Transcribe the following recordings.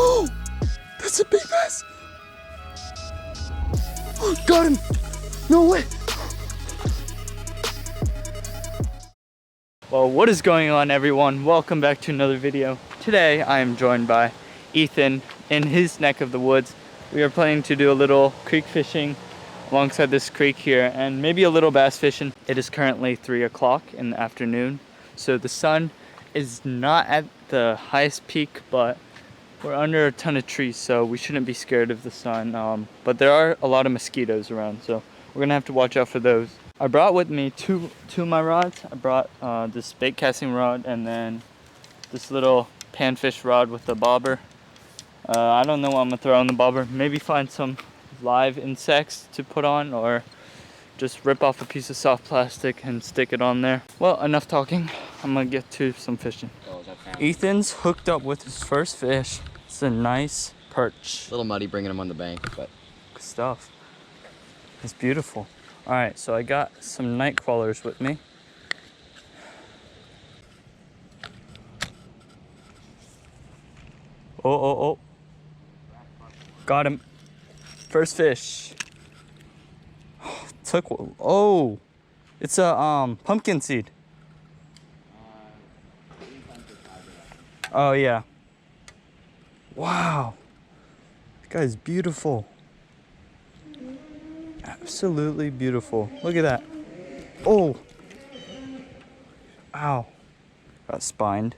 Oh, that's a big bass. Oh, got him. No way. Well, what is going on, everyone? Welcome back to another video. Today I am joined by Ethan in his neck of the woods. We are planning to do a little creek fishing alongside this creek here and maybe a little bass fishing. It is currently 3 o'clock in the afternoon, so the sun is not at the highest peak, but we're under a ton of trees, so we shouldn't be scared of the sun. But there are a lot of mosquitoes around, so we're gonna have to watch out for those. I brought with me two of my rods. I brought this bait casting rod and then this little panfish rod with the bobber. I don't know what I'm gonna throw on the bobber. Maybe find some live insects to put on, or just rip off a piece of soft plastic and stick it on there. Well, enough talking. I'm gonna get to some fishing. Ethan's hooked up with his first fish. It's a nice perch. A little muddy bringing him on the bank, but good stuff. It's beautiful. All right, so I got some night crawlers with me. Oh. Got him. First fish. Oh, it's a pumpkin seed. Oh yeah. Wow. This guy's beautiful. Absolutely beautiful. Look at that. Oh. Ow. Got spined.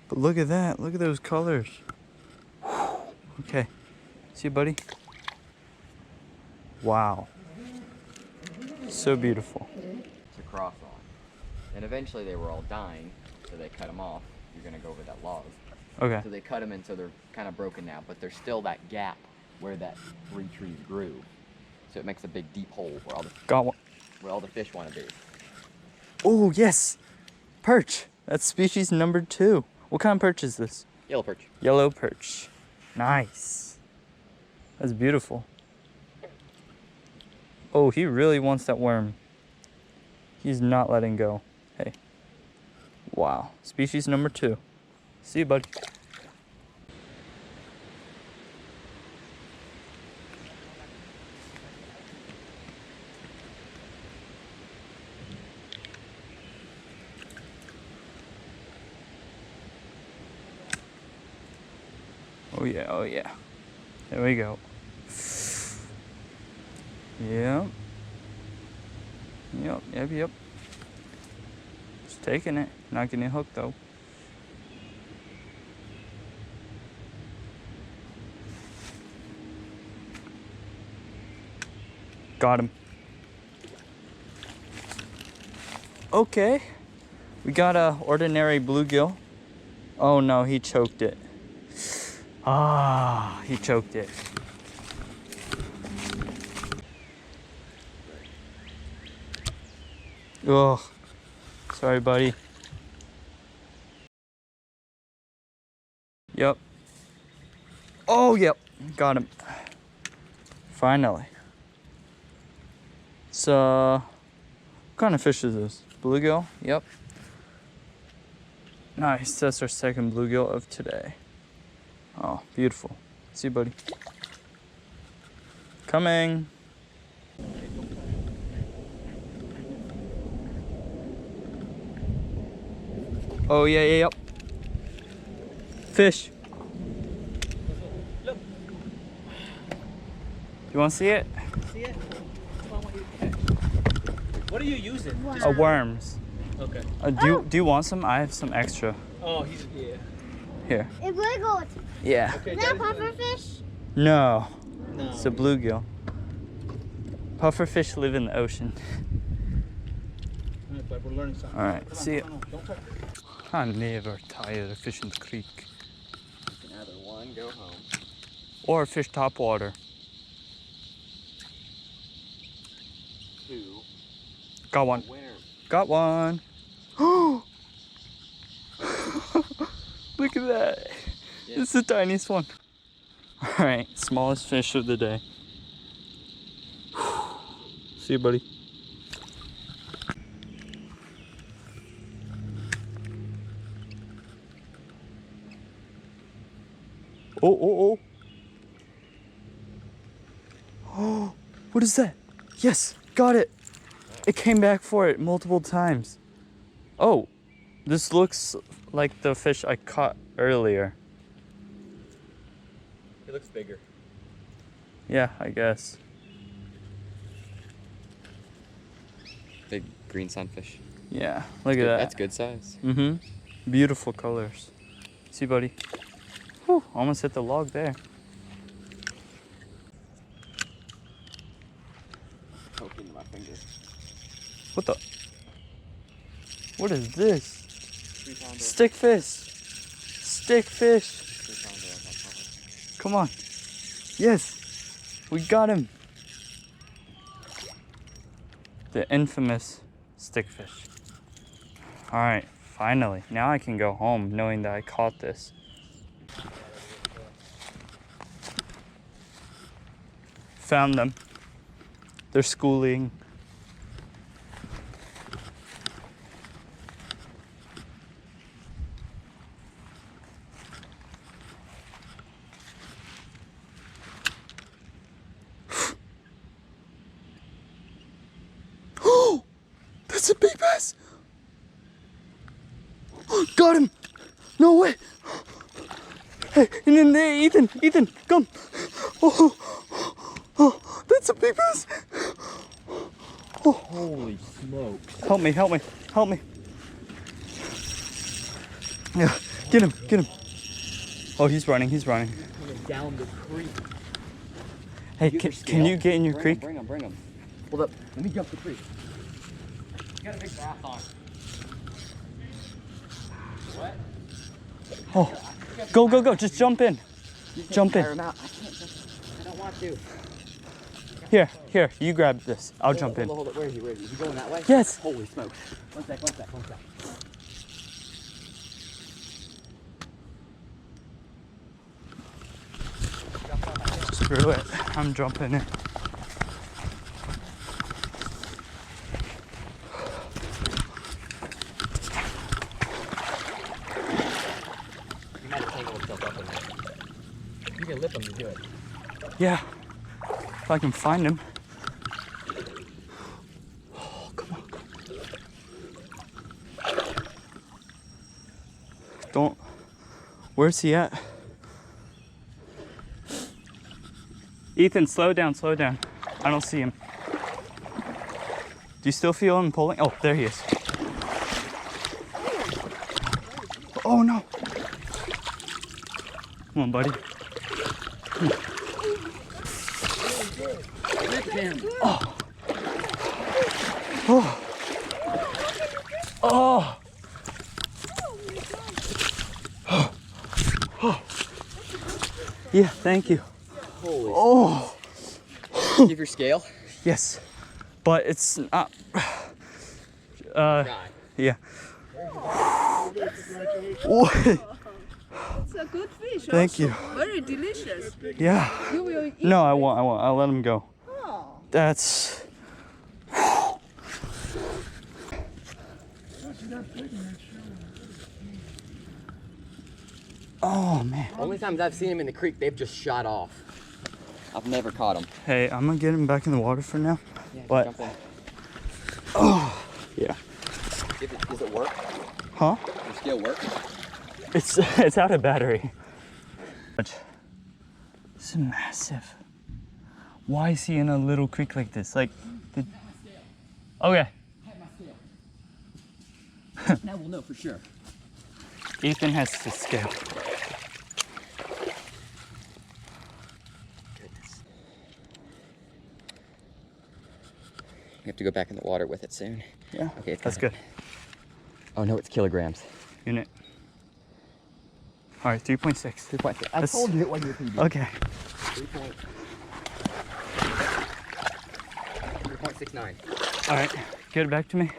But look at that. Look at those colors. Whew. Okay. See you, buddy. Wow. So beautiful. it's a cross on. And eventually they were all dying, so they cut them off. You're gonna go over that log. Okay. So they cut them in, so they're kind of broken now, but there's still that gap where that 3 trees grew. So it makes a big deep hole where all the fish want to be. Oh yes, perch. That's species number 2. What kind of perch is this? Yellow perch. Yellow perch. Nice. That's beautiful. Oh, he really wants that worm. He's not letting go. Hey. Wow. Species number 2. See you, buddy. Oh yeah, oh yeah. There we go. Yep. Yep. Just taking it. Not getting hooked though. Got him. Okay. We got a ordinary bluegill. Oh no, he choked it. Ah, he choked it. Oh, sorry, buddy. Yep. Oh, yep. Got him. Finally. So, what kind of fish is this? Bluegill? Yep. Nice. That's our second bluegill of today. Oh, beautiful. See you, buddy. Coming. Oh, yep. Fish. Look. You want to see it? See it? What are you using? Wow. Worms. Okay. Do you want some? I have some extra. Oh, yeah. Here. It wiggled. Yeah. Okay, Is that a pufferfish? No. No. It's a bluegill. Pufferfish live in the ocean. Right, but we're learning something. All right. See ya. Don't touch it. I'm never tired of fishing the creek. You can either one, go home. Or fish top water. 2. Got one. Winner. Got one. Look at that. Yeah. It's the tiniest one. All right, smallest fish of the day. See you, buddy. Oh, oh, oh. Oh, what is that? Yes, got it. It came back for it multiple times. Oh, this looks like the fish I caught earlier. It looks bigger. Yeah, I guess. Big green sunfish. Yeah, look at that. That's good size. Mm-hmm. Beautiful colors. See, buddy? Whew, almost hit the log there. Poking my finger. What the? What is this? 3-pounder. Stick fish. Stick fish. 3-pounder. Come on. Yes. We got him. The infamous stickfish. All right, finally. Now I can go home knowing that I caught this. Found them. They're schooling. Oh, that's a big bass. Got him. No way. Hey, and then there, Ethan, come. Oh, oh, that's a big bass. Oh. Holy smokes. Help me. Yeah, get him. Oh, he's running. Coming down the creek. Hey, can you get in your creek? Bring him. Hold up. Let me jump the creek. You got a big bass on. What? Oh, go. Just jump in. Jump in. I can't jump. I don't want to. Here, you grab this. I'll jump in. Hold it. Where is he? Is he going that way? Yes. Holy smokes. One sec. Screw it. I'm jumping in. You might have tangled himself up in there. You can lip him to do it. Yeah. If I can find him. Oh, come on. Don't. Where's he at? Ethan, slow down. I don't see him. Do you still feel him pulling? Oh, there he is. Oh no. Come on, buddy. Oh. Oh. Oh. Oh. Yeah, thank you. Holy. Oh. Give your scale. Yes, but it's not. Yeah. What? It's a good fish. Thank also. you. Very delicious. Yeah. You will eat. No, I won't. I'll let him go. Oh. That's. Oh man. Only times I've seen him in the creek, they've just shot off. I've never caught him. Hey, I'm gonna get him back in the water for now. Yeah, But jump in. oh, yeah. Does it work? Huh? Does your scale work? It's out of battery. But it's massive. Why is he in a little creek like this? Like, okay. Now we'll know for sure. Ethan has to scale. Goodness. We have to go back in the water with it soon. Yeah. Okay, it's that's coming. good. Oh no, it's kilograms. Unit. All right, 3.6. 3.6. I That's- told you it wasn't your PB. Okay. 3.69. All right, get it back to me.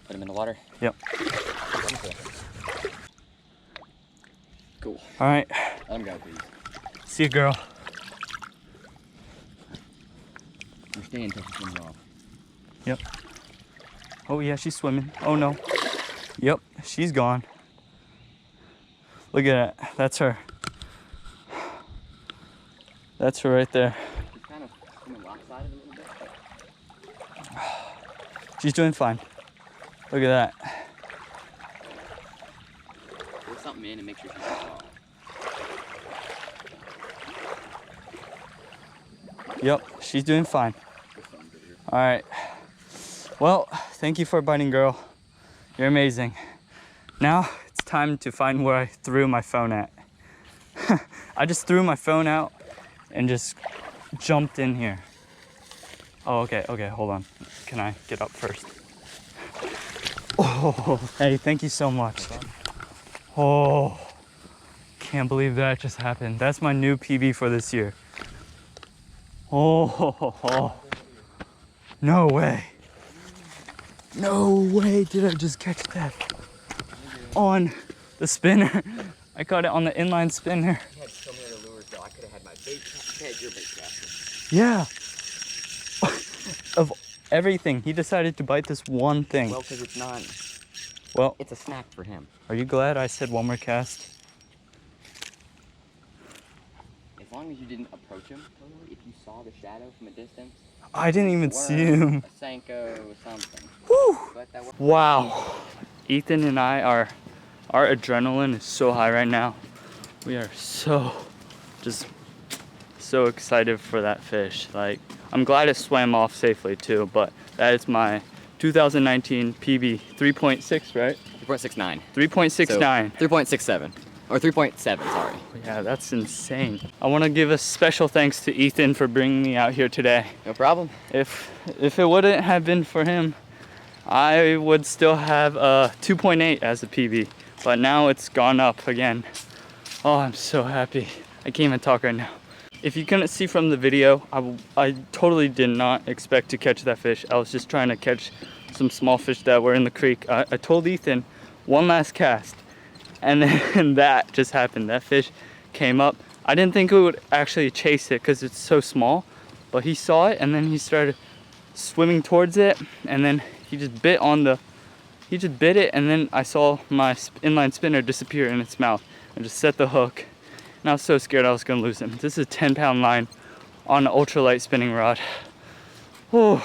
Put him in the water. Yep. Cool. All right. Let him go, please. See you, girl. You're staying until she swims off. Yep. Oh yeah, she's swimming. Oh no. Yep, she's gone. Look at that. That's her. That's her right there. She's kind of coming lopsided a little bit. She's doing fine. Look at that. Put something in and make sure she's soft. Yep, she's doing fine. Put something good here. All right. Well, thank you for biting, girl. You're amazing. Now it's time to find where I threw my phone at. I just threw my phone out and just jumped in here. Oh, okay, hold on. Can I get up first? Oh, hey, thank you so much. Oh, can't believe that just happened. That's my new PB for this year. Oh, no way. No way did I just catch that on the spinner. I caught it on the inline spinner. You had so many other lures though. I could have had my bait caster. I had your bait caster. Yeah. Of everything, he decided to bite this one thing. Well, because it's not. Well, It's a snack for him. are you glad I said one more cast? As long as you didn't approach him, totally, if you saw the shadow from a distance. I didn't even see him. A Senko, something. Whew. But that Wow. Ethan and I our adrenaline is so high right now. We are so excited for that fish. Like, I'm glad it swam off safely too, but that is my 2019 PB 3.6, right? 3.69. 3.69. 3.67. Or 3.7, sorry. Yeah, that's insane. I want to give a special thanks to Ethan for bringing me out here today. No problem. If it wouldn't have been for him, I would still have a 2.8 as a PB, but now it's gone up again. Oh, I'm so happy. I can't even talk right now. If you couldn't see from the video, I totally did not expect to catch that fish. I was just trying to catch some small fish that were in the creek. I told Ethan one last cast, and then that just happened. That fish came up. I didn't think it would actually chase it because it's so small, but he saw it and then he started swimming towards it, and then he just bit it, and then I saw my inline spinner disappear in its mouth and just set the hook. And I was so scared I was gonna lose him. This is a 10-pound line on an ultralight spinning rod. Oh,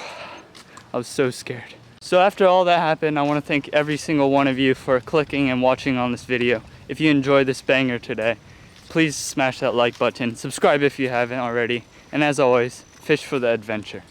I was so scared. So after all that happened, I want to thank every single one of you for clicking and watching on this video. If you enjoyed this banger today, please smash that like button, subscribe if you haven't already, and as always, fish for the adventure.